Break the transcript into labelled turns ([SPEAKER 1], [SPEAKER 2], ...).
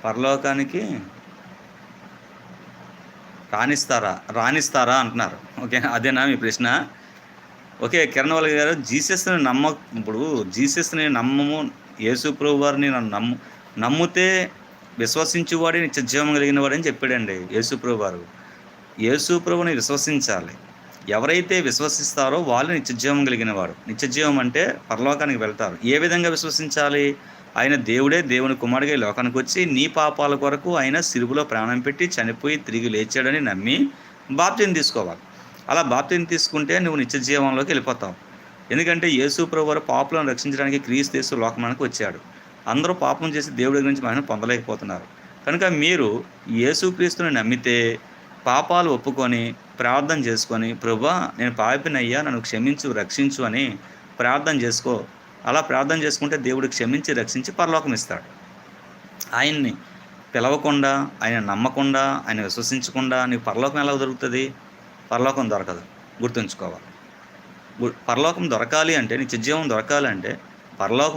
[SPEAKER 1] పరలోకానికి రానిస్తారా అంటున్నారు. ఓకే. అదేనా మీ ప్రశ్న? ఓకే. కిరణ్ గారు, ఇప్పుడు జీసస్‌ని నమ్మము, యేసు ప్రభు వారిని నమ్మితే విశ్వసించువాడే నిత్యజీవం కలిగిన వాడని చెప్పాడండి యేసు ప్రభు వారు. యేసు ప్రభుని విశ్వసించాలి. ఎవరైతే విశ్వసిస్తారో వాళ్ళు నిత్యజీవం కలిగిన వాడు. నిత్యజీవం అంటే పరలోకానికి వెళ్తారు. ఏ విధంగా విశ్వసించాలి? ఆయన దేవుడే, దేవుని కుమారుడిగా ఈ లోకానికి వచ్చి నీ పాపాల కొరకు ఆయన సిలువలో ప్రాణం పెట్టి చనిపోయి తిరిగి లేచాడని నమ్మి బాప్తిసం తీసుకోవాలి. అలా బాప్తిసం తీసుకుంటే నువ్వు నిత్యజీవంలోకి వెళ్ళిపోతావు. ఎందుకంటే యేసు ప్రభు వారు పాపులను రక్షించడానికి క్రీస్తు యేసు లోకానికి వచ్చాడు. అందరూ పాపం చేసి దేవుడి దగ్గర నుంచి మహిమను పొందలేకపోతున్నారు. కనుక మీరు యేసుక్రీస్తుని నమ్మితే పాపాలు ఒప్పుకొని ప్రార్థన చేసుకొని, ప్రభువా నేను పాపినయ్యా, నన్ను క్షమించు, రక్షించు అని ప్రార్థన చేసుకో. అలా ప్రార్థన చేసుకుంటే దేవుడు క్షమించి రక్షించి పరలోకం ఇస్తాడు. ఆయన్ని పిలవకుండా, ఆయన నమ్మకుండా, ఆయన విశ్వసించకుండా నీకు పరలోకం ఎలా దొరుకుతుంది? పరలోకం దొరకదు. గుర్తుంచుకోవాలి. పరలోకం దొరకాలి అంటే, నిత్యజీవం దొరకాలంటే పరలోకం